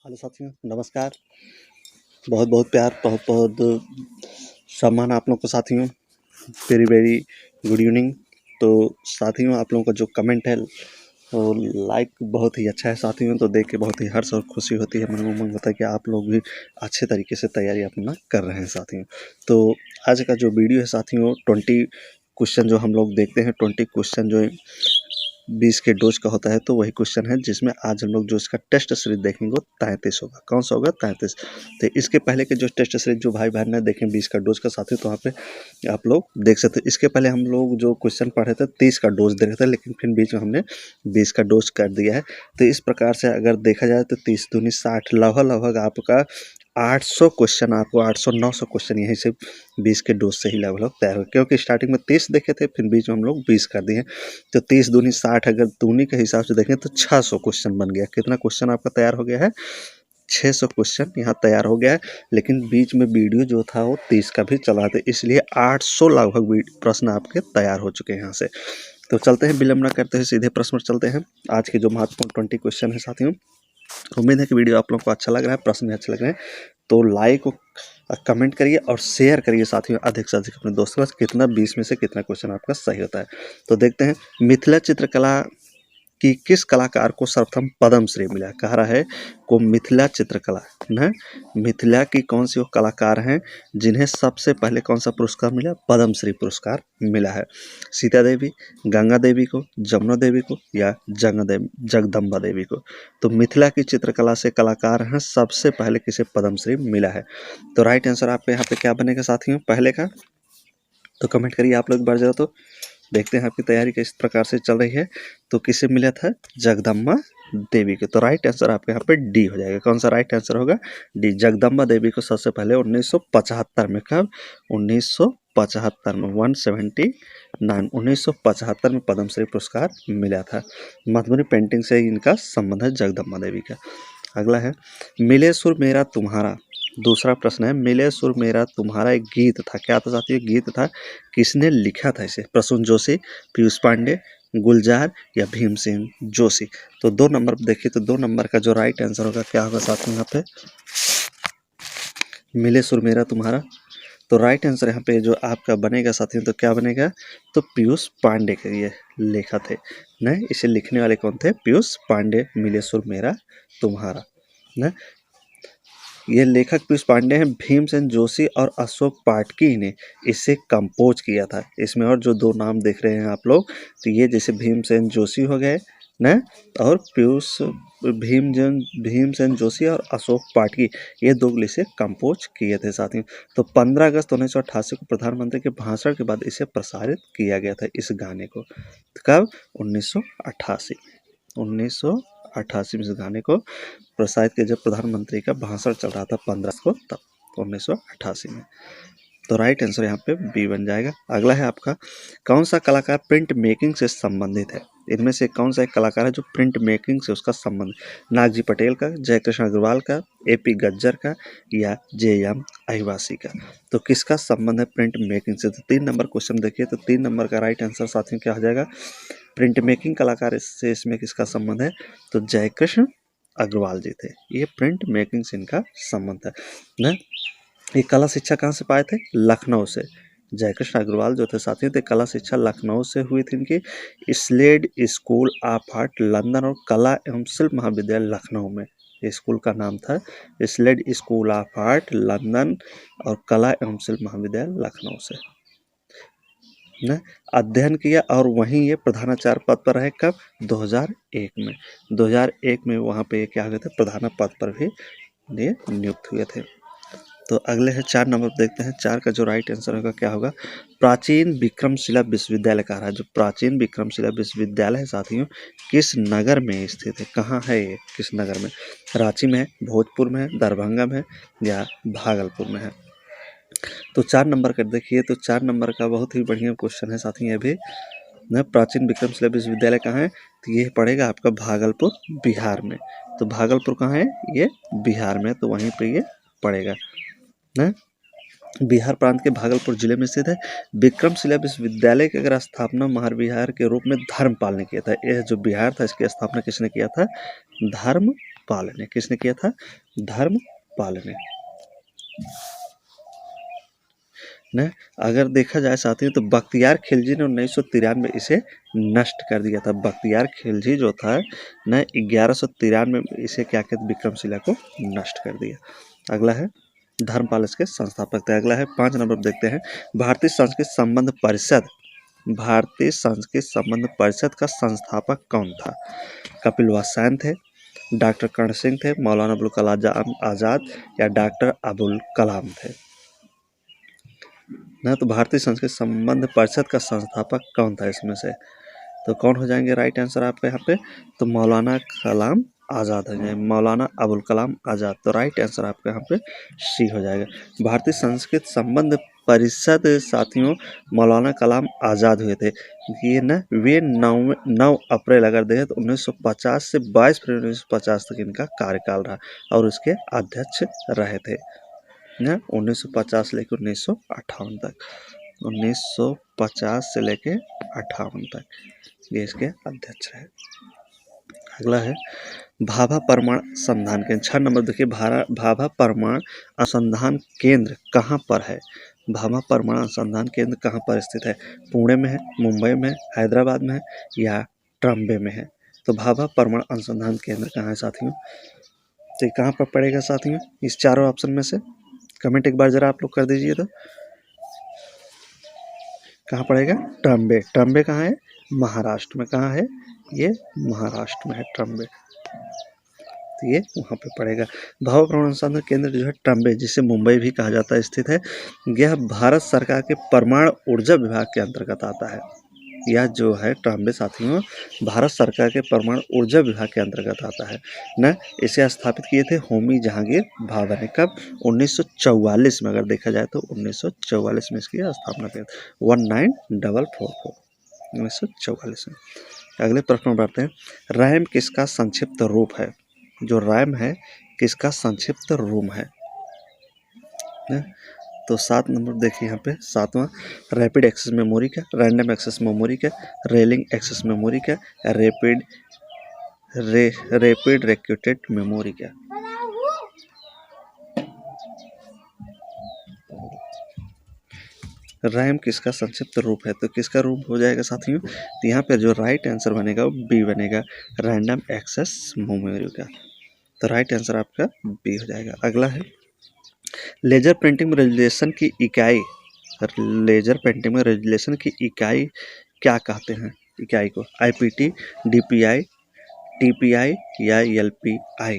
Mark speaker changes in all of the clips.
Speaker 1: Hello साथियों, नमस्कार। बहुत बहुत प्यार, बहुत बहुत सम्मान आप लोगों को साथियों। Very very good evening. तो साथियों, आप लोगों का जो कमेंट है वो लाइक बहुत ही अच्छा है साथियों। तो देख के बहुत ही हर्ष और खुशी होती है, मन में उमंग होता है कि आप लोग भी अच्छे तरीके से तैयारी अपना कर रहे हैं साथियों। तो आज का जो वीडियो है साथियों, 20 क्वेश्चन जो हम लोग देखते हैं, 20 क्वेश्चन जो 20 के डोज का होता है, तो वही क्वेश्चन है जिसमें आज हम लोग जो इसका टेस्ट सीरीज देखेंगे वो 33 होगा। कौन सा होगा? 33। तो इसके पहले के जो टेस्ट सीरीज जो भाई बहन ने देखें 20 का डोज का साथी, तो वहाँ पे आप लोग देख सकते हैं। इसके पहले हम लोग जो क्वेश्चन पढ़े थे 30 का डोज दे रहे थे, लेकिन फिर बीच में हमने 20 का डोज कर दिया है। तो इस प्रकार से अगर देखा जाए तो 30 दूनी 60, लगभग आपका 800 क्वेश्चन, आपको 800-900 क्वेश्चन यहीं से 20 के डोज से ही लगभग तैयार हो, क्योंकि स्टार्टिंग में 30 देखे थे, फिर बीच में हम लोग 20 कर दिए। तो 30 दूनी 60, अगर दूनी के हिसाब से देखें तो 600 क्वेश्चन बन गया। कितना क्वेश्चन आपका तैयार हो गया है? 600 क्वेश्चन यहाँ तैयार हो गया है। लेकिन बीच में वीडियो जो था वो 30 का भी चला था, इसलिए 800 लगभग प्रश्न आपके तैयार हो चुके हैं यहाँ से। तो चलते हैं, विलंब न करते हुए सीधे प्रश्न पर चलते हैं। आज के जो महत्वपूर्ण 20 क्वेश्चन है साथियों, उम्मीद है कि वीडियो आप लोगों को अच्छा लग रहा है, प्रश्न भी अच्छे लग रहे हैं। तो लाइक और कमेंट करिए और शेयर करिए साथियों अधिक से अधिक अपने दोस्तों के साथ। कितना 20 में से कितना क्वेश्चन आपका सही होता है। तो देखते हैं, मिथिला चित्रकला कि किस कलाकार को सर्वप्रथम पद्मश्री मिला। कह रहा है को मिथिला चित्रकला न, मिथिला की कौन सी वो कलाकार हैं जिन्हें सबसे पहले कौन सा पुरस्कार मिला? पद्मश्री पुरस्कार मिला है। सीता देवी, गंगा देवी को, जमुना देवी को, या जगदम्बा देवी को। तो मिथिला की चित्रकला से कलाकार हैं, सबसे पहले किसे पद्मश्री मिला है। तो राइट आंसर आपके यहाँ पे क्या बनेगा साथियों पहले का? तो कमेंट करिए आप लोग, बढ़ जाओ। तो देखते हैं आपकी तैयारी किस प्रकार से चल रही है। तो किसे मिला था? जगदम्बा देवी को। तो राइट आंसर आपके यहाँ पे डी हो जाएगा। कौन सा राइट आंसर होगा? डी। जगदम्बा देवी को सबसे पहले 1975 में, कब? 1975 में, 1975 में पद्मश्री पुरस्कार मिला था। मधुबनी पेंटिंग से इनका संबंध है, जगदम्बा देवी का। अगला है, मिले सुर मेरा तुम्हारा। दूसरा प्रश्न है, मिले सुर मेरा तुम्हारा एक गीत था। क्या था साथियों? गीत था। किसने लिखा था इसे? प्रसून जोशी, पीयूष पांडे, गुलजार, या भीमसेन जोशी। तो 2 नंबर देखिए, तो 2 नंबर का जो राइट आंसर होगा क्या होगा साथियों यहाँ पे? मिले सुर मेरा तुम्हारा। तो राइट आंसर यहाँ पे जो आपका बनेगा साथियों, तो क्या बनेगा? तो पीयूष पांडे के ये लेखा थे न, इसे लिखने वाले कौन थे? पीयूष पांडे। मिले सुर मेरा तुम्हारा न, ये लेखक पीयूष पांडे हैं। भीमसेन जोशी और अशोक पाटकी ने इसे कंपोज किया था। इसमें और जो 2 नाम देख रहे हैं आप लोग, तो ये जैसे भीमसेन जोशी हो गए न, और भीमसेन जोशी और अशोक पाटकी, ये 2 इसे कंपोज किए थे साथियों। तो 15 अगस्त 1988 को प्रधानमंत्री के भाषण के बाद इसे प्रसारित किया गया था, इस गाने को। कब? 1988 में, 1988 में इस गाने को प्रसारित किया, जब प्रधानमंत्री का भाषण चल रहा था 15 को, तब 1988 में। तो राइट आंसर यहाँ पे बी बन जाएगा। अगला है आपका, कौन सा कलाकार प्रिंट मेकिंग से संबंधित है? इनमें से कौन सा एक कलाकार है जो प्रिंट मेकिंग से उसका संबंध? नागजी पटेल का, जयकृष्ण अग्रवाल का, एपी गज्जर का, या जेएम अहिवासी का। तो किसका संबंध है प्रिंट मेकिंग से? तो 3 नंबर क्वेश्चन देखिए, तो 3 नंबर का राइट आंसर साथियों क्या हो जाएगा? प्रिंट मेकिंग कलाकार से इसमें किसका संबंध है? तो जयकृष्ण अग्रवाल जी थे। ये प्रिंट मेकिंग से इनका संबंध है ना। ये कला शिक्षा कहाँ से पाए थे? लखनऊ से। जयकृष्ण अग्रवाल जो थे साथियों, तो कला शिक्षा लखनऊ से हुई थी इनकी। Slade School of Art London और कला एवं शिल्प महाविद्यालय लखनऊ में, स्कूल का नाम था Slade School of Art London और कला एवं शिल्प महाविद्यालय लखनऊ से ने अध्ययन किया, और वहीं ये प्रधानाचार्य पद पर रहे। कब? 2001 में। 2001 में वहाँ पे क्या हो गए थे? प्रधान पद पर भी ये नियुक्त हुए थे। तो अगले है 4 नंबर देखते हैं। 4 का जो राइट आंसर होगा क्या होगा? प्राचीन विक्रमशिला विश्वविद्यालय कहा है। जो प्राचीन विक्रमशिला विश्वविद्यालय है साथियों, किस नगर में स्थित है? कहाँ है ये? किस नगर में? रांची में है, भोजपुर में है, दरभंगा में है, या भागलपुर में है। तो 4 नंबर का देखिए, तो 4 नंबर का बहुत ही बढ़िया क्वेश्चन है साथियों। ये भी न, प्राचीन विक्रमशिला विश्वविद्यालय कहाँ है? तो ये पड़ेगा आपका भागलपुर, बिहार में। तो भागलपुर कहाँ है? ये बिहार में, तो वहीं पे ये पड़ेगा न, बिहार प्रांत के भागलपुर जिले में स्थित है। विक्रमशिला विश्वविद्यालय की अगर स्थापना महाविहार के रूप में धर्मपाल ने किया था। यह जो बिहार था, इसकी स्थापना किसने किया था? धर्मपाल पाल ने। किसने किया था? धर्मपाल ने। न अगर देखा जाए साथियों तो बख्तियार खिलजी ने 1993 में इसे नष्ट कर दिया था। बख्तियार खिलजी जो था न 1193 में इसे क्या कहते विक्रमशिला को नष्ट कर दिया। अगला है धर्मपाल इसके संस्थापक थे। अगला है 5 नंबर देखते हैं भारतीय संस्कृत संबंध परिषद। भारतीय संस्कृत संबंध परिषद का संस्थापक कौन था? कपिल वात्स्यायन थे, डॉक्टर कर्ण सिंह थे, मौलाना अबुल कलाम आज़ाद या डॉक्टर अबुल कलाम थे? ना तो भारतीय संस्कृत संबंध परिषद का संस्थापक कौन था इसमें से? तो कौन हो जाएंगे राइट आंसर आपका यहाँ पे? तो मौलाना कलाम आज़ाद हो जाएंगे, मौलाना अबुल कलाम आज़ाद। तो राइट आंसर आपका यहाँ पे सी हो जाएगा। भारतीय संस्कृत संबंध परिषद साथियों मौलाना कलाम आज़ाद हुए थे। ये न वे 9 अप्रैल अगर देखें तो 1950 से 22 फरवरी 1950 तक इनका कार्यकाल रहा और उसके अध्यक्ष रहे थे ना 1950 लेकर 1958 तक। 1950 से लेके 58 तक ये इसके अध्यक्ष रहे। अगला है भाभा परमाणु अनुसंधान केंद्र। 6 नंबर देखिए भाभा परमाणु अनुसंधान केंद्र कहाँ पर है? भाभा परमाणु अनुसंधान केंद्र कहाँ पर स्थित है? पुणे में है, मुंबई में है, हैदराबाद में है या ट्रम्बे में है? तो भाभा परमाणु अनुसंधान केंद्र कहाँ है साथियों? तो कहाँ पर पड़ेगा साथियों इस चारों ऑप्शन में से? कमेंट एक बार जरा आप लोग कर दीजिए। तो कहाँ पड़ेगा? ट्रम्बे। ट्रम्बे कहाँ है? महाराष्ट्र में। कहाँ है ये? महाराष्ट्र में है ट्रम्बे। तो ये वहाँ पे पड़ेगा। भाभा परमाणु अनुसंधान केंद्र जो है ट्रम्बे, जिसे मुंबई भी कहा जाता है, स्थित है। यह भारत सरकार के परमाणु ऊर्जा विभाग के अंतर्गत आता है। यह जो है ट्रम्बे साथियों भारत सरकार के परमाणु ऊर्जा विभाग के अंतर्गत आता है न। इसे स्थापित किए थे होमी जहांगीर भाभा ने। कब? 1944 में। अगर देखा जाए तो 1944 में इसकी स्थापना की 1944 1944 में। अगले प्रश्न में बढ़ते हैं रैम किसका संक्षिप्त रूप है? जो रैम है किसका संक्षिप्त रूप है न? तो 7 नंबर देखिए यहाँ पे 7वां रैपिड एक्सेस मेमोरी का, रैंडम एक्सेस मेमोरी का, रेलिंग एक्सेस मेमोरी का, रैपिड रिक्वेटेड मेमोरी का। रैम किसका संक्षिप्त रूप है? तो किसका रूप हो जाएगा साथियों? तो यहाँ पर जो राइट आंसर बनेगा वो बी बनेगा, रैंडम एक्सेस मेमोरी का। तो राइट आंसर आपका बी हो जाएगा। अगला है लेजर प्रिंटिंग में रेजुलेशन की इकाई, लेजर प्रिंटिंग में रेजुलेशन की इकाई क्या कहते हैं? इकाई को आईपीटी, डीपीआई, टीपीआई या एलपीआई?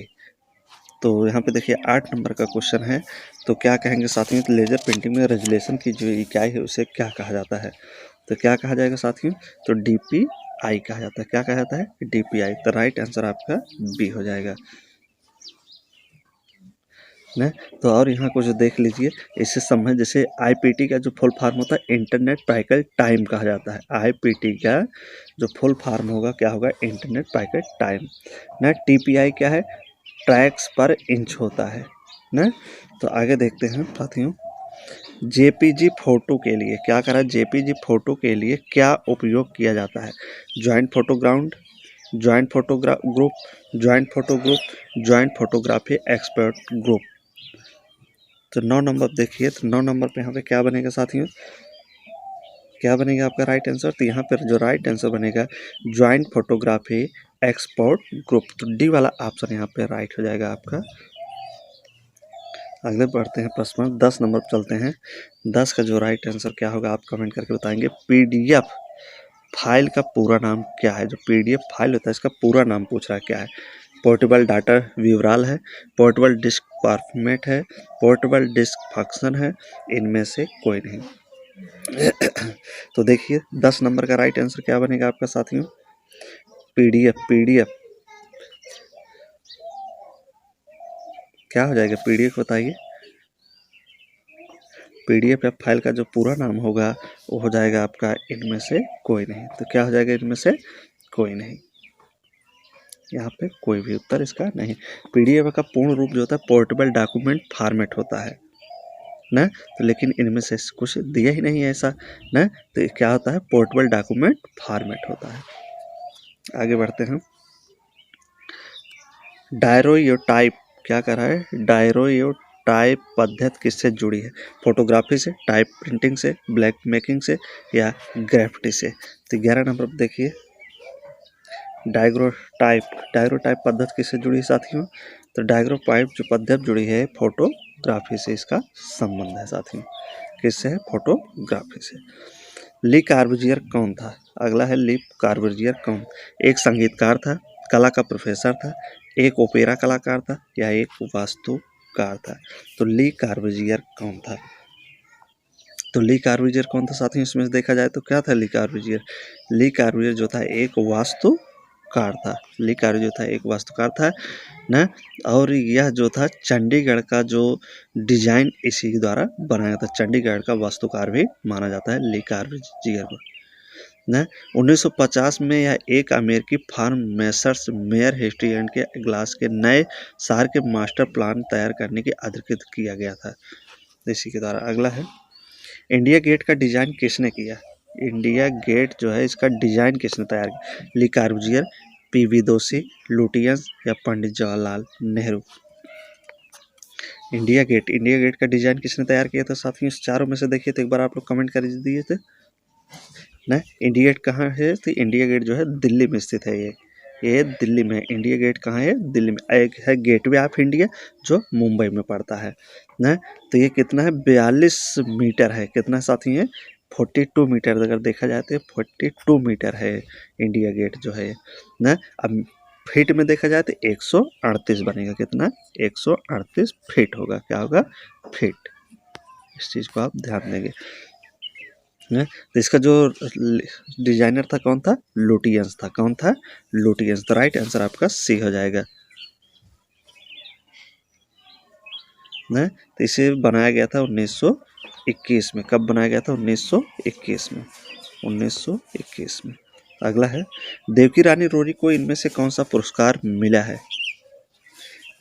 Speaker 1: तो यहाँ पे देखिए 8 नंबर का क्वेश्चन है। तो क्या कहेंगे साथियों? तो लेजर प्रिंटिंग में रेजुलेशन की जो इकाई है उसे क्या कहा जाता है? तो क्या कहा जाएगा साथियों? तो डीपीआई कहा जाता है। क्या कहा जाता है? डीपीआई। तो राइट आंसर आपका बी हो जाएगा न। तो और यहाँ कुछ देख लीजिए इससे संबंध, जैसे आईपीटी का जो फुल फॉर्म होता है इंटरनेट पैकेट टाइम कहा जाता है। आईपीटी का जो फुल फॉर्म होगा क्या होगा? इंटरनेट पैकेट टाइम न। टीपीआई क्या है? ट्रैक्स पर इंच होता है न। तो आगे देखते हैं साथियों जेपीजी फोटो के लिए क्या करा? जेपीजी फोटो के लिए क्या उपयोग किया जाता है? Joint photo ground, joint photograph group, joint photo group, joint photography expert group. तो 9 नंबर देखिए, तो 9 नंबर पे यहाँ पे क्या बनेगा साथियों? क्या बनेगा आपका राइट आंसर? तो यहाँ पर जो राइट आंसर बनेगा ज्वाइंट फोटोग्राफी एक्सपर्ट ग्रुप। तो डी वाला ऑप्शन यहाँ पे राइट हो जाएगा आपका। अगले बढ़ते हैं प्रश्न 10 नंबर पर चलते हैं। 10 का जो राइट आंसर क्या होगा आप कमेंट करके बताएंगे। पीडीएफ फाइल का पूरा नाम क्या है? जो पीडीएफ फाइल होता है इसका पूरा नाम पूछ रहा है क्या है? पोर्टेबल डाटा विवराल है, पोर्टेबल डिस्क फॉर्मेट है, पोर्टेबल डिस्क फंक्शन है, इनमें से कोई नहीं। तो देखिए 10 नंबर का राइट आंसर क्या बनेगा आपका साथियों? पीडीएफ। पीडीएफ क्या हो जाएगा? पीडीएफ बताइए। पीडीएफ फाइल का जो पूरा नाम होगा वो हो जाएगा आपका इनमें से कोई नहीं। तो क्या हो जाएगा? इनमें से कोई नहीं। यहाँ पे कोई भी उत्तर इसका नहीं। पीडीएफ का पूर्ण रूप जो होता है पोर्टेबल डॉक्यूमेंट फॉर्मेट होता है ना। तो लेकिन इनमें से कुछ दिया ही नहीं है ऐसा ना। तो क्या होता है? पोर्टेबल डॉक्यूमेंट फॉर्मेट होता है। आगे बढ़ते हैं डायरोयोटाइप क्या कर रहा है, डायरोयोटाइप पद्धति किससे जुड़ी है, फोटोग्राफी से, टाइप प्रिंटिंग से, ब्लैक मेकिंग से या ग्राफिटी से। तो 11 नंबर पर देखिए डायग्रोटाइप पद्धति किससे जुड़ी है साथियों, तो डायग्रोटाइप जो पद्धति जुड़ी है फोटोग्राफी से, इसका संबंध है साथियों, किससे है, फोटोग्राफी से। ली कार्बूजियर कौन था, अगला है ली कार्बूजियर कौन, एक संगीतकार था, कला का प्रोफेसर था, एक ओपेरा कलाकार था या एक वास्तुकार था। तो ली कार्बूजियर कौन था, तो ली कार्बूजियर कौन था साथियों, इसमें देखा जाए तो क्या था ली कार्बूजियर, ली कार्बूजियर जो था एक वास्तुकार था, ली कार्बूजियर था एक वास्तुकार था ना, और यह जो था चंडीगढ़ का जो डिजाइन इसी द्वारा बनाया था, चंडीगढ़ का वास्तुकार भी माना जाता है ली कार्बूजियर को ना। 1950 में यह एक अमेरिकी firm messrs Mayer history and के ग्लास के नए शहर के मास्टर प्लान तैयार करने की अधिकृत किया गया था इसी के द्वारा। अगला है इंडिया गेट का डिजाइन किसने किया, इंडिया गेट जो है इसका डिजाइन किसने तैयार किया, ली कार्बूजियर, पीवी दोशी, लुटियंस या पंडित जवाहरलाल नेहरू। इंडिया गेट का डिजाइन किसने तैयार किया था साथियों, इस चारों में से देखिए तो एक बार आप लोग कमेंट कर दिए थे ना। इंडिया गेट कहाँ है, तो इंडिया गेट जो है दिल्ली में स्थित है, ये दिल्ली में, इंडिया गेट कहाँ है, दिल्ली में। एक है गेटवे ऑफ इंडिया जो मुंबई में पड़ता है ना। तो ये कितना है, 42 मीटर है, कितना साथी है, 42 मीटर, अगर देखा जाए तो 42 मीटर है इंडिया गेट जो है ना। अब फीट में देखा जाए तो 138 बनेगा, कितना 138 फीट होगा, क्या होगा, फीट। इस चीज़ को आप ध्यान देंगे ना। तो इसका जो डिजाइनर था कौन था, लुटियंस था, कौन था, लुटियंस। तो राइट आंसर आपका सी हो जाएगा ना। तो इसे बनाया गया था 1921 में, कब बनाया गया था, 1921 में, 1921 में। अगला है देवकी रानी रोरी को इनमें से कौन सा पुरस्कार मिला है,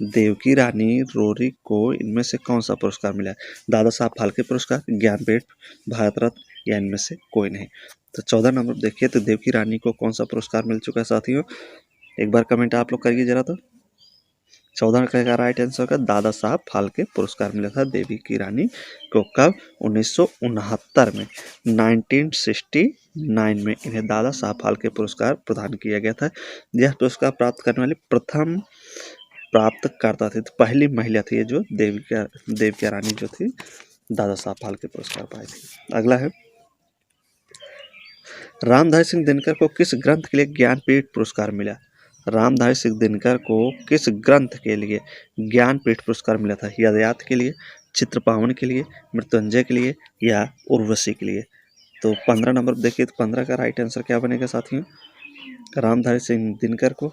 Speaker 1: देवकी रानी रोरी को इनमें से कौन सा पुरस्कार मिला है, दादा साहब फाल्के पुरस्कार, ज्ञानपीठ, भारत रत्न या इनमें से कोई नहीं। तो 14 नंबर देखिए, तो देवकी रानी को कौन सा पुरस्कार मिल चुका है साथियों, एक बार कमेंट आप लोग करिए जरा। तो 14 का राइट आंसर का दादा साहब फाल्के पुरस्कार मिला था देवकी रानी को, कब, 1969 में, 1969 में इन्हें दादा साहब फाल्के पुरस्कार प्रदान किया गया था। यह पुरस्कार प्राप्त करने वाली प्रथम प्राप्तकर्ता थी, तो पहली महिला थी ये जो देवकी रानी जो थी दादा साहब फाल्के पुरस्कार पाई थी। अगला है रामधारी सिंह दिनकर को किस ग्रंथ के लिए ज्ञानपीठ पुरस्कार मिला, रामधारी सिंह दिनकर को किस ग्रंथ के लिए ज्ञानपीठ पुरस्कार मिला था, यादयात के लिए, चित्रपावन के लिए, मृत्युंजय के लिए या उर्वशी के लिए। तो 15 नंबर देखिए, तो 15 का राइट आंसर क्या बनेगा साथियों, रामधारी सिंह दिनकर को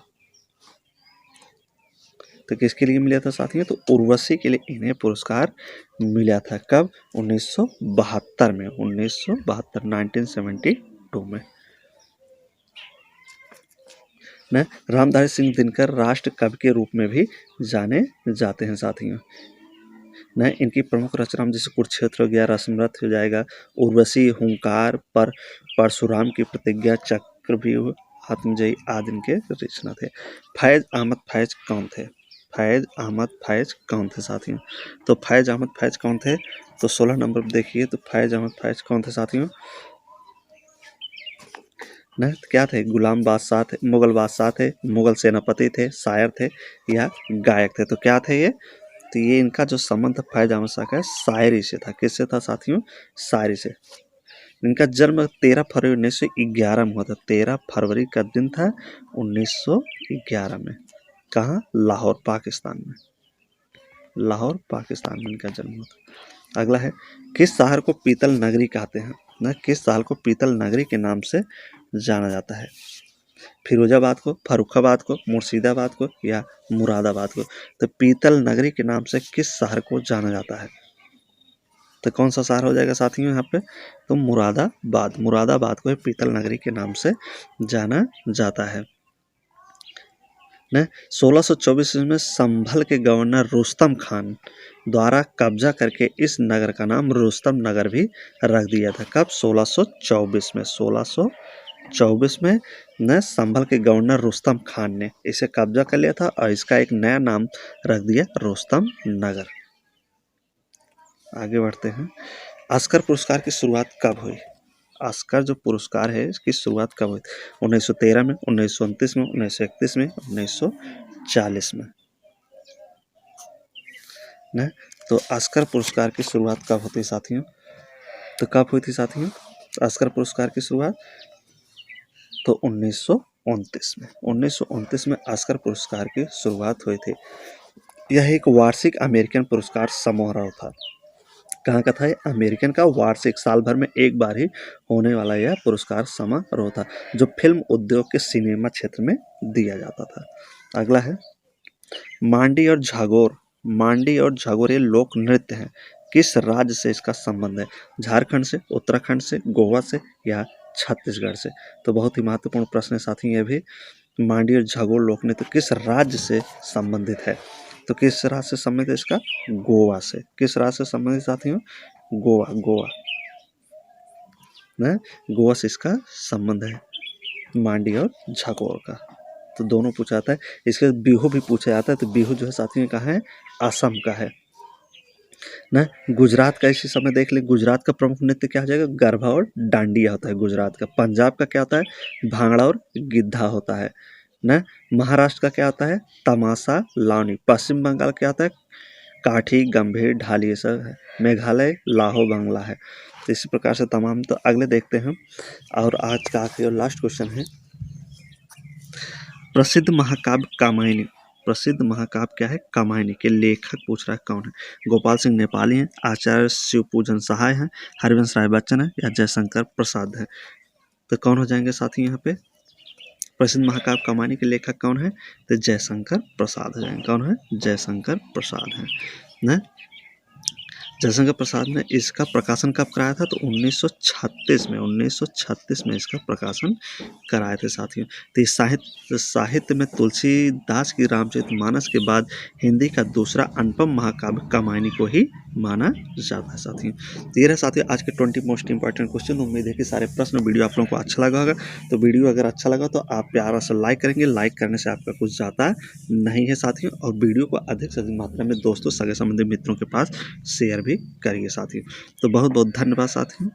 Speaker 1: तो किसके लिए मिला था साथियों, तो उर्वशी के लिए इन्हें पुरस्कार मिला था, कब, 1972 में, 1972 में ना। रामधारी सिंह दिनकर राष्ट्र कवि के रूप में भी जाने जाते हैं साथियों ना। इनकी प्रमुख रचना जैसे कुरुक्षेत्र हो गया, रसमरथ हो जाएगा, उर्वशी, हुंकार, परशुराम की प्रतिज्ञा, चक्रव्यूह, आत्मजयी आदि इनके रचना थे। फैज अहमद फैज कौन थे, फैज अहमद फैज कौन थे साथियों, तो फैज अहमद फैज कौन थे, तो 16 नंबर पर देखिए, तो फैज अहमद फैज कौन थे साथियों ना, तो क्या थे, गुलाम बादशाह थे, मुगल बादशाह थे, मुगल सेनापति थे, शायर थे या गायक थे। तो क्या थे ये, तो ये इनका जो संबंध फैज अहमद शाह का शायरी से था, किससे था साथियों, शायरी से। इनका जन्म 13 फरवरी 1911 में हुआ था, 13 फरवरी का दिन था 1911 में, कहाँ, लाहौर पाकिस्तान में, लाहौर पाकिस्तान में इनका जन्म हुआ था। अगला है किस शहर को पीतल नगरी कहते हैं ना, किस शहर को पीतल नगरी के नाम से जाना जाता है, फिरोजाबाद को, फर्रुखाबाद को, मुर्शिदाबाद को या मुरादाबाद को। तो पीतल नगरी के नाम से किस शहर को जाना जाता है, तो कौन सा शहर हो जाएगा साथियों यहाँ पे, तो मुरादाबाद, मुरादाबाद को पीतल नगरी के नाम से जाना जाता है ना। 1624 में संभल के गवर्नर रुस्तम खान द्वारा कब्जा करके इस नगर का नाम रुस्तम नगर भी रख दिया था, कब, 1624 में, 1624 में ने संभल के गवर्नर रुस्तम खान ने इसे कब्जा कर लिया था और इसका एक नया नाम रख दिया रुस्तम नगर। आगे बढ़ते हैं। ऑस्कर पुरस्कार की शुरुआत कब हुई? ऑस्कर जो पुरस्कार है इसकी शुरुआत कब हुई? 1913 में, 1929 में, 1931 में, 1940 में न। तो ऑस्कर पुरस्कार की शुरुआत कब होती है साथियों? तो कब हुई थी साथियों ऑस्कर पुरस्कार की शुरुआत? तो 1929 में। 1929 में ऑस्कर पुरस्कार की शुरुआत हुई थी। यह एक वार्षिक अमेरिकन पुरस्कार समारोह था। कहाँ का था? अमेरिकन का वार्षिक, साल भर में एक बार ही होने वाला यह पुरस्कार समारोह था, जो फिल्म उद्योग के सिनेमा क्षेत्र में दिया जाता था। अगला है मांडी और झागोर। मांडी और झागोर ये लोक नृत्य हैं। किस राज्य से इसका संबंध है? झारखंड से, उत्तराखंड से, गोवा से या छत्तीसगढ़ से? तो बहुत ही महत्वपूर्ण प्रश्न है साथियों ये भी। मांडी और झागोर लोक नृत्य किस राज्य से संबंधित है? तो किस राज्य से संबंधित है इसका? गोवा से। किस राज्य से संबंधित साथियों? गोवा। गोवा न, गोवा से इसका संबंध है मांडी और झागोर का। तो दोनों पूछा जाता है। इसके बिहू भी पूछा जाता है। तो बिहू जो है साथियों कहाँ है? असम का है ना। गुजरात का इसी समय देख ले, गुजरात का प्रमुख नृत्य क्या हो जाएगा? गरबा और डांडिया होता है गुजरात का। पंजाब का क्या होता है? भांगड़ा और गिद्धा होता है ना। महाराष्ट्र का क्या होता है? तमाशा, लावनी। पश्चिम बंगाल क्या होता है? काठी, गंभीर, ढाली, ये सब है। मेघालय लाहो बंगला है। तो इसी प्रकार से तमाम। तो अगले देखते हैं। और आज का आखिरी और लास्ट क्वेश्चन है, प्रसिद्ध महाकाव्य कामायनी। प्रसिद्ध महाकाव्य क्या है? कामायनी के लेखक पूछ रहा है कौन है? गोपाल सिंह नेपाली हैं, आचार्य शिवपूजन सहाय हैं, हरिवंश राय बच्चन है या जयशंकर प्रसाद है? तो कौन हो जाएंगे साथी यहाँ पे? प्रसिद्ध महाकाव्य कामायनी के लेखक कौन है? तो जयशंकर प्रसाद हो जाएंगे। कौन है? जयशंकर प्रसाद है ना। जयशंकर प्रसाद ने इसका प्रकाशन कब कराया था? तो 1936 में। 1936 में इसका प्रकाशन कराए थे साथियों। तो इस साहित्य में तुलसीदास की रामचरितमानस के बाद हिंदी का दूसरा अनुपम महाकाव्य कामायनी को ही माना जाता है साथियों। तो ये रहा साथियों आज के 20 मोस्ट इंपॉर्टेंट क्वेश्चन। उम्मीद है कि सारे प्रश्न वीडियो आप लोगों को अच्छा लगा होगा। तो वीडियो अगर अच्छा लगा तो आप प्यारा से लाइक करेंगे। लाइक करने से आपका कुछ जाता नहीं है साथियों। और वीडियो को अधिक से अधिक मात्रा में दोस्तों, सगे संबंधी मित्रों के पास शेयर भी करिए साथियों। तो बहुत बहुत धन्यवाद साथियों।